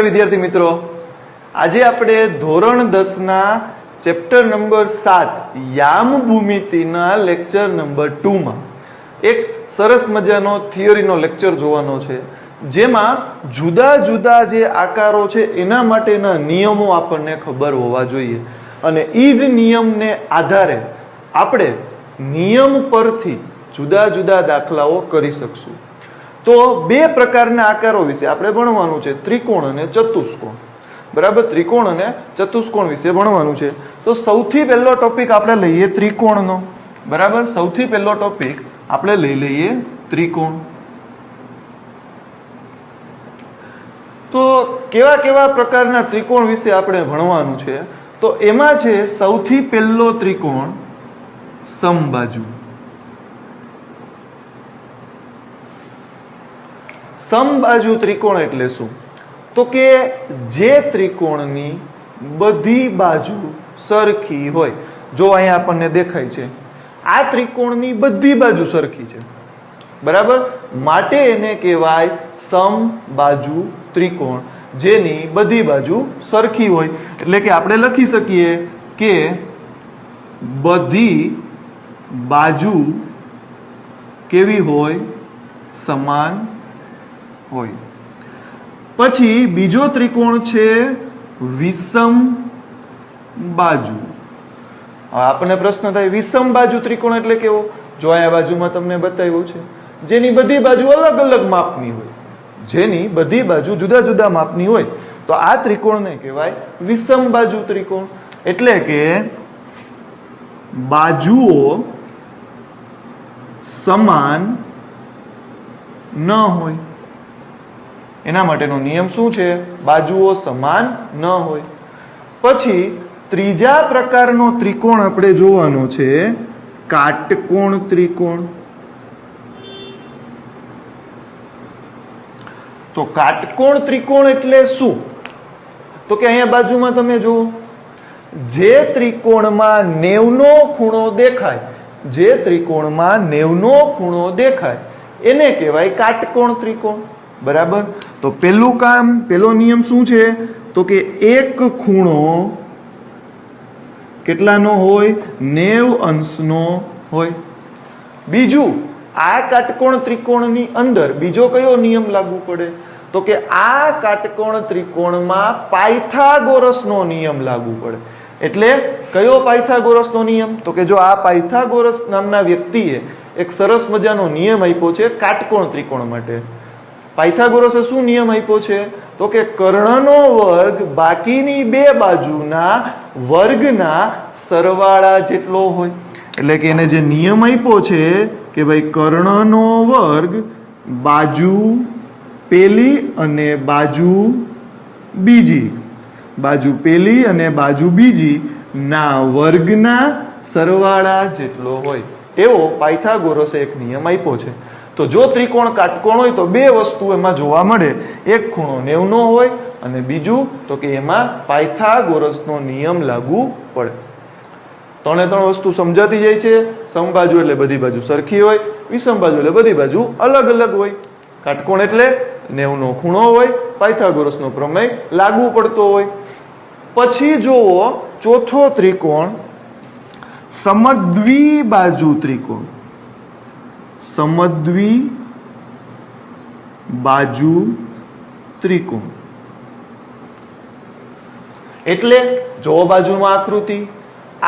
વિદ્યાર્થી મિત્રો, આજે આપણે ધોરણ 10 ના ચેપ્ટર નંબર 7 યામ ભૂમિતિના લેક્ચર નંબર 2 માં એક સરસ મજાનો થિયરીનો લેક્ચર જોવાનો છે, જેમાં જુદા જુદા જે આકારો છે એના માટેના નિયમો આપણને ખબર હોવા જોઈએ અને એ જ નિયમને આધારે આપણે નિયમ પરથી જુદા જુદા દાખલાઓ કરી શકશું. તો બે પ્રકારના આકારો વિશે આપણે ભણવાનું છે, ત્રિકોણ અને ચતુષ્કોણ. બરાબર, ત્રિકોણ અને ચતુષ્કોણ વિશે ભણવાનું છે. તો સૌથી પહેલો ટોપિક આપણે લઈએ ત્રિકોણનો. બરાબર, સૌથી પહેલો ટોપિક આપણે લઈ લઈએ ત્રિકોણ. તો કેવા કેવા પ્રકારના ત્રિકોણ વિશે આપણે ભણવાનું છે? તો એમાં છે સૌથી પહેલો ત્રિકોણ સમબાજુ. સમબાજુ ત્રિકોણ એટલે શું? તો કે જે ત્રિકોણની બધી બાજુ સરખી હોય. જો અહીંયા આપણને દેખાય છે, આ ત્રિકોણની બધી બાજુ સરખી છે. બરાબર, માટે એને કહેવાય સમબાજુ ત્રિકોણ, જેની બધી બાજુ સરખી હોય. એટલે કે આપણે લખી શકીએ કે બધી બાજુ કેવી હોય? સમાન હોય. પછી બીજો ત્રિકોણ છે વિષમ બાજુ. આપણને પ્રશ્ન થાય, વિષમ બાજુ ત્રિકોણ એટલે કેવો? જો આ બાજુમાં તમને બતાવ્યું છે, જેની બધી બાજુ અલગ અલગ માપની હોય, જેની બધી બાજુ જુદા જુદા માપની હોય, તો આ ત્રિકોણને કહેવાય વિષમ બાજુ ત્રિકોણ. એટલે કે બાજુઓ સમાન ન હોય. એના માટેનો નિયમ શું છે? બાજુઓ સમાન ન હોય. પછી ત્રીજા પ્રકારનો ત્રિકોણ આપણે જોવાનો છે, કાટકોણ ત્રિકોણ. તો કાટકોણ ત્રિકોણ એટલે શું? તો કે અહીંયા બાજુમાં તમે જુઓ, જે ત્રિકોણમાં 90 નો ખૂણો દેખાય, જે ત્રિકોણમાં 90 નો ખૂણો દેખાય એને કહેવાય કાટકોણ ત્રિકોણ. બરાબર, તો પેલો નિયમ શું છે? તો કે એક ખૂણો કેટલાનો હોય? 90 અંશનો હોય. બીજું, આ કાટકોણ ત્રિકોણની અંદર બીજો કયો નિયમ લાગુ પડે? તો કે આ કાટકોણ ત્રિકોણમાં પાયથાગોરસનો નિયમ લાગુ પડે. એટલે કયો પાયથાગોરસનો નિયમ? તો કે જો આ પાયથાગોરસ નામના વ્યક્તિએ એક સરસ મજાનો નિયમ આપ્યો છે કાટકોણ ત્રિકોણ માટે. પાયથાગોરસે શું નિયમ આપ્યો છે? તો કે કર્ણનો વર્ગ બાકીની બે બાજુના વર્ગના સરવાળા જેટલો હોય. એટલે કે એને જે નિયમ આપ્યો છે કે ભાઈ કર્ણનો વર્ગ બાજુ પેલી અને બાજુ બીજી, બાજુ પેલી અને બાજુ બીજી ના વર્ગના સરવાળા જેટલો હોય, એવો પાયથાગોરસે એક નિયમ આપ્યો છે. તો જો ત્રિકોણ કાટકોણ હોય તો બે વસ્તુ એમાં જોવા મળે, એક ખૂણો 90 નો હોય અને બીજું તો કે એમાં પાયથાગોરસનો નિયમ લાગુ પડે. ત્રણે ત્રણ વસ્તુ સમજાતી જાય છે. સમબાજુ એટલે બધી બાજુ સરખી હોય, વિષમ બાજુ એટલે બધી બાજુ અલગ અલગ હોય, કાટકોણ એટલે 90 નો ખૂણો હોય, પાયથાગોરસનો પ્રમેય લાગુ પડતો હોય. પછી જોવો ચોથો ત્રિકોણ સમદ્વિ બાજુ ત્રિકોણ. સમદ્વિ બાજુ ત્રિકોણ એટલે જો બાજુમાં આકૃતિ,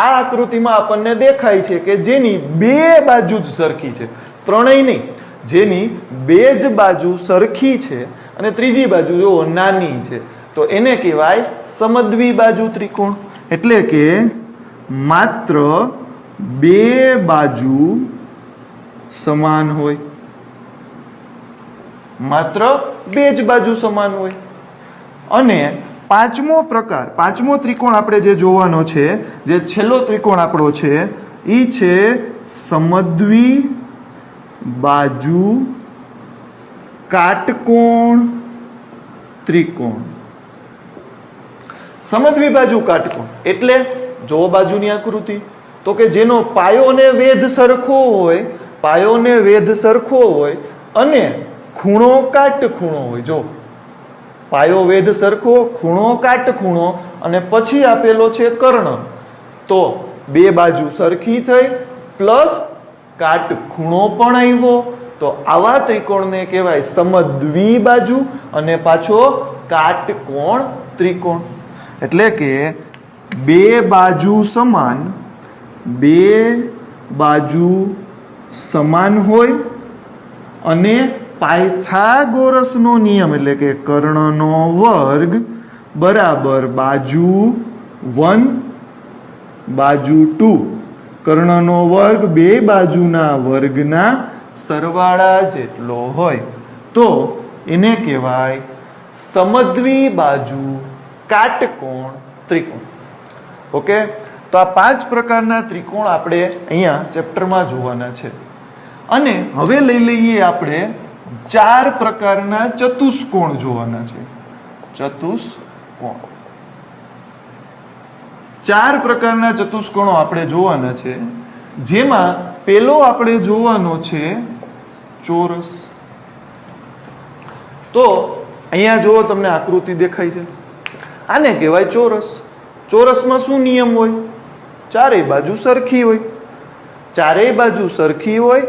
આ આકૃતિમાં આપણને દેખાય છે કે જેની બે બાજુ જ સરખી છે, ત્રણેય નહીં, જેની બે જ બાજુ સરખી છે અને ત્રીજી બાજુ જો નાની છે, તો એને કહેવાય સમદ્વિ બાજુ ત્રિકોણ. એટલે કે માત્ર બે બાજુ સમાન હોય, માત્ર બે જ બાજુ સમાન હોય. અને પાંચમો ત્રિકોણ આપણે જે જોવાનો છે, જે છેલ્લો ત્રિકોણ આપણો છે, એ છે સમદ્વિ બાજુ કાટકોણ ત્રિકોણ. સમદ્વિ બાજુ કાટકોણ એટલે જો બાજુની આકૃતિ, તો કે જેનો પાયો અને વેધ સરખો હોય, પાયો ને વેધ સરખો હોય અને ખૂણો કાટખૂણો હોય. જો પાયો વેધ સરખો, ખૂણો કાટખૂણો અને પછી આપેલો છે કર્ણ, તો બે બાજુ સરખી થઈ પ્લસ કાટખૂણો પણ આવ્યો, તો આવા ત્રિકોણને કહેવાય સમદ્વિબાજુ અને પાછો કાટકોણ ત્રિકોણ. એટલે કે બે બાજુ સમાન હોય અને પાયથાગોરસનો નિયમ એટલે કે કર્ણનો વર્ગ બરાબર બાજુ 1 બાજુ 2, કર્ણનો વર્ગ બે બાજુના વર્ગના સરવાળા જેટલો હોય તો એને કહેવાય સમદ્વિબાજુ કાટકોણ ત્રિકોણ. ઓકે, તો આ 5 પ્રકારના ત્રિકોણ આપણે અહીંયા ચેપ્ટરમાં જોવાના છે. અને હવે લઈ લઈએ આપણે 4 પ્રકારના ચતુષ્કોણ જોવાના છે. ચતુષ્કોણ 4 પ્રકારના ચતુષ્કોણો આપણે જોવાના છે, જેમાં પેલો આપણે જોવાનો છે ચોરસ. તો અહીંયા જુઓ, તમને આકૃતિ દેખાય છે, આને કહેવાય ચોરસ. ચોરસમાં શું નિયમ હોય? ચારેય બાજુ સરખી હોય. ચારેય બાજુ સરખી હોય.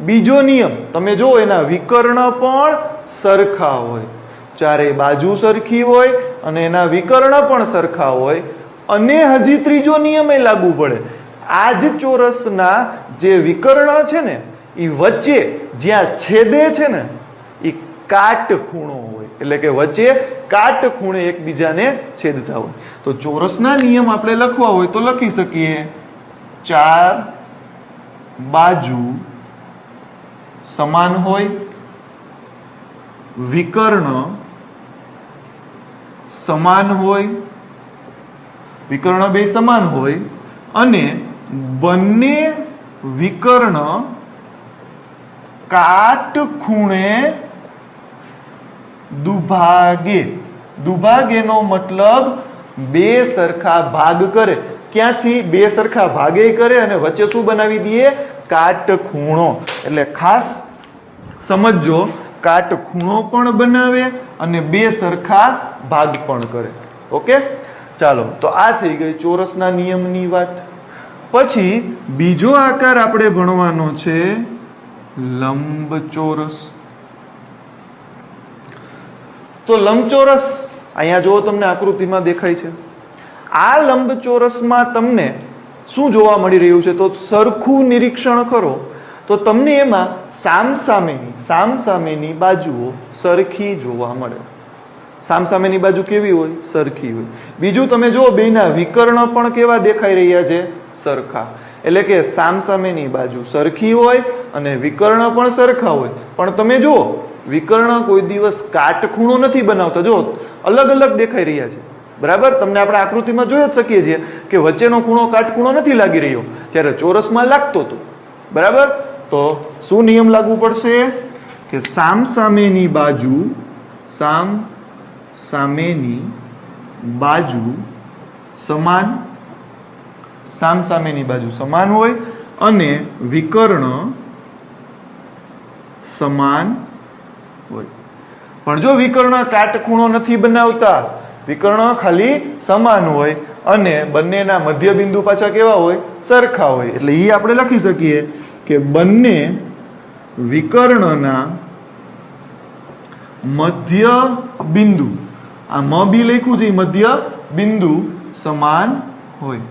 બીજો નિયમ તમે જુઓ, એના વિકર્ણ પણ સરખા હોય. ચારેય બાજુ સરખી હોય અને એના વિકર્ણ પણ સરખા હોય. અને હજી ત્રીજો નિયમ એ લાગુ પડે, આ જ ચોરસના જે વિકર્ણ છે ને એ વચ્ચે જ્યાં છેદે છે ને એ કાટખૂણો હોય, એટલે કે વચ્ચે કાટખૂણે એકબીજાને છેદતા હોય. તો ચોરસના નિયમ આપણે લખવા હોય તો લખી શકીએ, 4 બાજુ સમાન હોય, વિકર્ણ સમાન હોય, વિકર્ણ બે સમાન હોય અને બંને વિકર્ણ કાટખૂણે દુભાગે. દુભાગેનો મતલબ બે સરખા ભાગ કરે. ક્યાંથી? બે સરખા ભાગે કરે અને વચ્ચે શું બનાવી દઈએ? કાટખૂણો. એટલે ખાસ સમજો, કાટખૂણો પણ બનાવે અને બે સરખા ભાગ પણ કરે. ઓકે, ચાલો, તો આ થઈ ગઈ ચોરસના નિયમની વાત. પછી બીજો આકાર આપણે ભણવાનો છે લંબચોરસ. તો લંબચોરસ અહીંયા જુઓ, તમને આકૃતિમાં દેખાય છે. આ લંબચોરસમાં તમને શું જોવા મળી રહ્યું છે? તો સરખું નિરીક્ષણ કરો તો તમને એમાં સામસામેની બાજુઓ સરખી જોવા મળે. સામસામેની બાજુ કેવી હોય? સરખી હોય. બીજું તમે જુઓ, બેના વિકર્ણ પણ કેવા દેખાઈ રહ્યા છે? સરખા. એટલે કે સામસામેની બાજુ સરખી હોય અને વિકર્ણ પણ સરખા હોય. પણ તમે જુઓ, વિકર્ણ કોઈ દિવસ કાટખૂણો નથી બનાવતા. જો અલગ અલગ દેખાઈ રહ્યા છે, બરાબર? તમને આપણે આકૃતિમાં જોઈ જ શકીએ છીએ કે વચ્ચેનો ખૂણો કાટખૂણો નથી લાગી રહ્યો, ત્યારે ચોરસમાં લાગતો હતો, બરાબર? તો શું નિયમ લાગુ પડશે? કે સામસામેની બાજુ સામસામેની બાજુ સમાન હોય અને વિકર્ણ સમાન હોય. પણ જો વિકર્ણ કાટખૂણો નથી બનાવતા, વિકર્ણ ખાલી સમાન હોય અને બંનેના મધ્ય બિંદુ પાછા કેવા હોય? સરખા હોય. એટલે એ આપણે લખી શકીએ કે બંને વિકર્ણના મધ્ય બિંદુ, આ મ બી લખ્યું છે, મધ્ય બિંદુ સમાન હોય.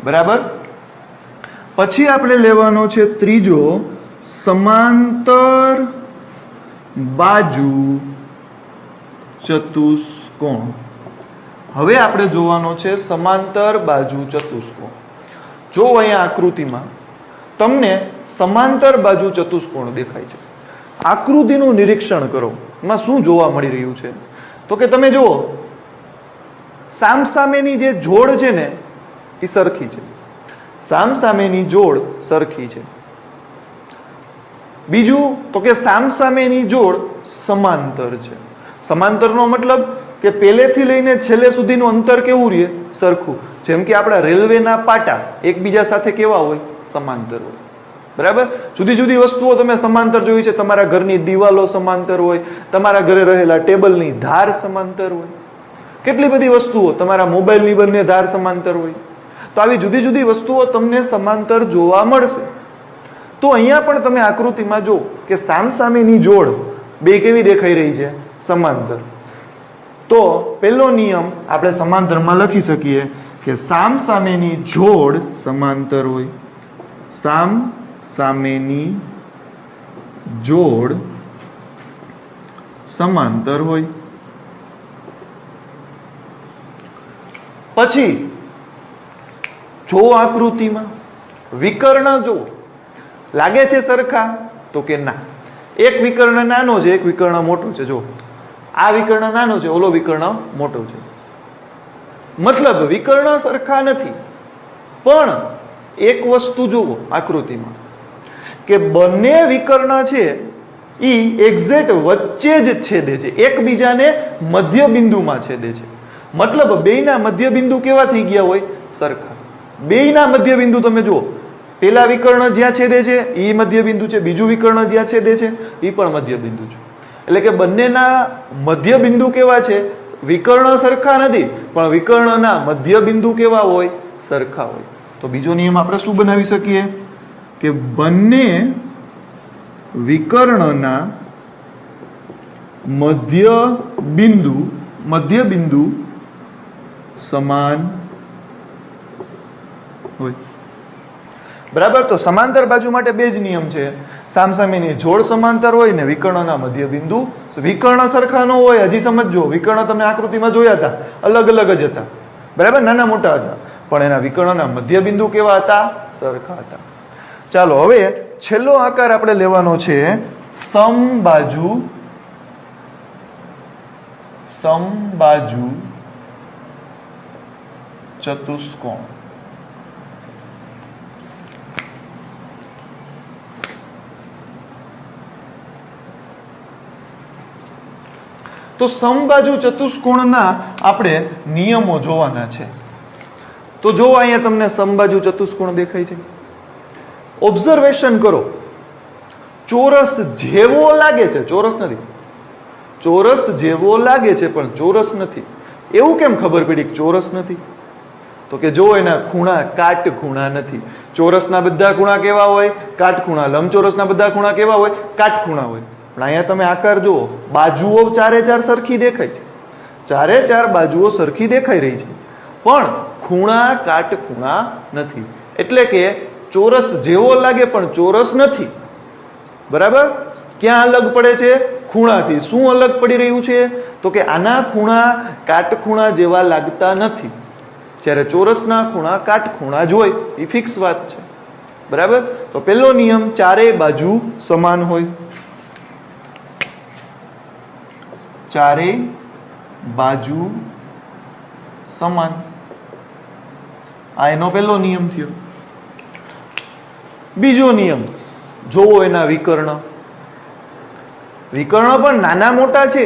બરાબર? પછી આપણે લેવાનો છે ત્રીજો, સમાંતર બાજુ ચતુષ્કોણ. હવે આપણે જોવાનો છે સમાંતર બાજુ ચતુષ્કોણ. જો અહીંયા આકૃતિમાં તમને સમાંતર બાજુ ચતુષ્કોણ દેખાય છે. આકૃતિનું નિરીક્ષણ કરો, એમાં શું જોવા મળી રહ્યું છે? તો કે તમે જુઓ, સામસામેની જે જોડ છે ને એ સરખી છે. સામસામેની જોડ સરખી છે. બીજું તો કે સામસામેની જોડ સમાંતર છે. સમાંતરનો મતલબ કે પહેલેથી લઈને છેલ્લે સુધીનું અંતર કેવું રહે? સરખું. જેમ કે આપણા રેલવેના પાટા એકબીજા સાથે કેવા હોય? સમાંતર હોય. બરાબર? જુદી જુદી વસ્તુઓ તમે સમાંતર જોઈ છે. તમારા ઘરની દિવાલો સમાંતર હોય, તમારા ઘરે રહેલા ટેબલની ધાર સમાંતર હોય, કેટલી બધી વસ્તુઓ, તમારા મોબાઈલની બંને ધાર સમાંતર હોય. તો આવી જુદી જુદી વસ્તુઓ તમને સમાંતર જોવા મળશે. તો અહીંયા પણ તમે આકૃતિમાં જો કે સામસામેની જોડ બે કેવી દેખાઈ રહી છે? સમાંતર. તો પહેલો નિયમ આપણે સમાંતરમાં લખી શકીએ કે સામસામેની જોડ સમાંતર હોય. સામસામેની જોડ સમાંતર હોય. પછી જો આકૃતિમાં વિકર્ણ જો લાગે છે સરખા? તો કે ના. એક વિકર્ણ નાનો છે, એક વિકર્ણ મોટો છે. જો આ વિકર્ણ નાનો છે, ઓલો વિકર્ણ મોટો છે. મતલબ વિકર્ણ સરખા નથી. પણ એક વસ્તુ જુઓ આકૃતિમાં કે બંને વિકર્ણ છે ઈ એક્ઝેક્ટ વચ્ચે જ છેદે છે, એકબીજાને મધ્ય બિંદુમાં છેદે છે. મતલબ બેયના મધ્ય બિંદુ કેવા થઈ ગયા હોય? સરખા. બેયના મધ્ય બિંદુ તમે જુઓ, પેલા વિકર્ણ જ્યાં છેદે છે એ મધ્ય બિંદુ છે, બીજું વિકર્ણ જ્યાં છેદે છે એ પણ મધ્ય બિંદુ છે. એટલે કે બંનેના મધ્ય બિંદુ કેવા છે? વિકર્ણ સરખા નથી, પણ વિકર્ણના મધ્ય બિંદુ કેવા હોય? સરખા હોય. તો બીજો નિયમ આપણે શું બનાવી શકીએ કે બંને વિકર્ણના મધ્ય બિંદુ સમાન હોય. બરાબર? તો સમાંતર બાજુ માટે બે જ નિયમ છે. સામસામેની જોડ સમાંતર હોય ને વિકર્ણના મધ્ય બિંદુ. વિકર્ણ સરખા ન હોય, હજી સમજો, વિકર્ણ તમે આકૃતિમાં જોયા હતા, અલગ અલગ જ હતા. બરાબર? નાના મોટા હતા, પણ એના વિકર્ણના મધ્ય બિંદુ કેવા હતા? સરખા હતા. ચાલો હવે છેલ્લો આકાર આપણે લેવાનો છે સમબાજુ ચતુષ્કોણ. તો સમબાજુ ચતુષ્કોણના આપણે નિયમો જોવાના છે. તો જો અહીંયા તમને સમબાજુ ચતુષ્કોણ દેખાય છે, ઓબ્ઝર્વેશન કરો. ચોરસ જેવો લાગે છે, ચોરસ નથી. ચોરસ જેવો લાગે છે પણ ચોરસ નથી. એવું કેમ ખબર પડી કે ચોરસ નથી? તો કે જો એના ખૂણા કાટખૂણા નથી. ચોરસના બધા ખૂણા કેવા હોય? કાટખૂણા. લંબચોરસના બધા ખૂણા કેવા હોય? કાટખૂણા હોય. પણ અહીંયા તમે આકાર જુઓ, બાજુઓ ચારે ચાર સરખી દેખાય છે, ચારે ચાર બાજુઓ સરખી દેખાઈ રહી છે, પણ ખૂણા કાટખૂણા નથી. એટલે કે ચોરસ જેવો લાગે પણ ચોરસ નથી. બરાબર? ક્યાં અલગ પડે છે? ખૂણાથી. શું અલગ પડી રહ્યું છે? તો કે આના ખૂણા કાટખૂણા જેવા લાગતા નથી, જ્યારે ચોરસના ખૂણા કાટખૂણા જ હોય. એ ફિક્સ વાત છે. બરાબર? તો પહેલો નિયમ ચારેય બાજુ સમાન હોય. ચારેય બાજુ સમાન, આ એનો પહેલો નિયમ થયો. બીજો નિયમ જોવો, એના વિકર્ણ. વિકર્ણ પણ નાના મોટા છે,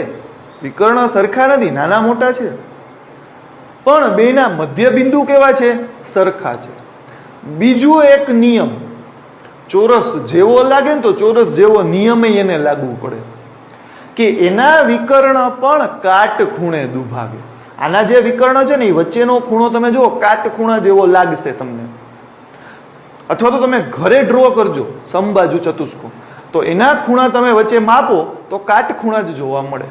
વિકર્ણ સરખા નથી, નાના મોટા છે, પણ બેના મધ્ય બિંદુ કેવા છે? સરખા છે. બીજો એક નિયમ, ચોરસ જેવો લાગે ને તો ચોરસ જેવો નિયમ એને લાગુ પડે કે એના વિકર્ણ પણ કાટખૂણે દુભાગે. આના જે વિકર્ણ છે ને એ વચ્ચેનો ખૂણો તમે જુઓ, કાટખૂણા જેવો લાગશે તમને. અથવા તો તમે ઘરે ડ્રો કરજો સમબાજુ ચતુષ્કોણ, તો એના ખૂણા તમે વચ્ચે માપો તો કાટખૂણા જ જોવા મળે.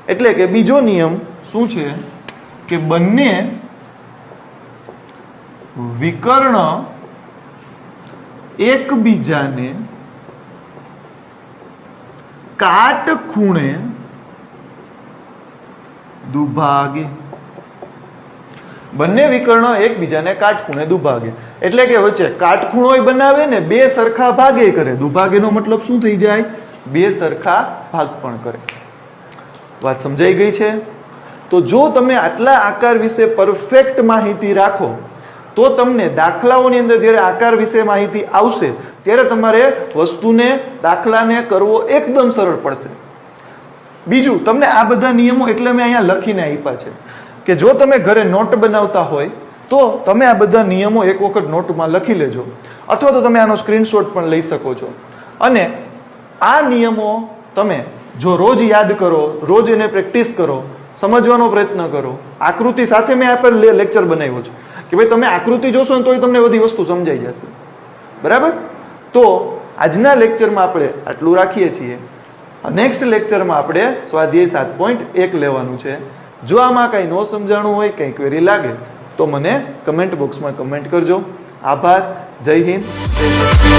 એટલે કે બીજો નિયમ શું છે કે બંને વિકર્ણ એકબીજાને કાટખૂણે દુભાગે. બંને વિકર્ણ એકબીજાને કાટખૂણે દુભાગે. એટલે કે વચ્ચે કાટખૂણો બનાવે ને બે સરખા ભાગે કરે. દુભાગેનો મતલબ શું થઈ જાય? બે સરખા ભાગ પણ કરે. વાત સમજાઈ ગઈ છે? તો જો તમે આટલા આકાર વિશે પરફેક્ટ માહિતી રાખો તો તમને દાખલાઓની અંદર જ્યારે આકાર વિશે માહિતી આવશે ત્યારે તમારે વસ્તુને, દાખલાને કરવો એકદમ સરળ પડશે. બીજું, તમને આ બધા નિયમો એટલે મેં અહીંયા લખીને આપ્યા છે કે જો તમે ઘરે નોટ બનાવતા હોય તો તમે આ બધા નિયમો એક વખત નોટમાં લખી લેજો, અથવા તો તમે આનો સ્ક્રીનશોટ પણ લઈ શકો છો. અને આ નિયમો તમે જો રોજ યાદ કરો, રોજ એને પ્રેક્ટિસ કરો, સમજવાનો પ્રયત્ન કરો. આકૃતિ સાથે મેં આપેલ લેક્ચર બનાવ્યો છે કે ભાઈ તમે આકૃતિ જોશો ને તોય તમને બધી વસ્તુ સમજાઈ જશે. બરાબર? તો આજના લેક્ચરમાં આપણે આટલું રાખીએ છીએ. નેક્સ્ટ લેક્ચરમાં આપણે સ્વાધ્યાય 7.1 લેવાનું છે. જો આમાં કંઈ ન સમજાણું હોય, કંઈ ક્વેરી લાગે તો મને કમેન્ટ બોક્સમાં કમેન્ટ કરજો. આભાર. જય હિન્દ, જય ભારત.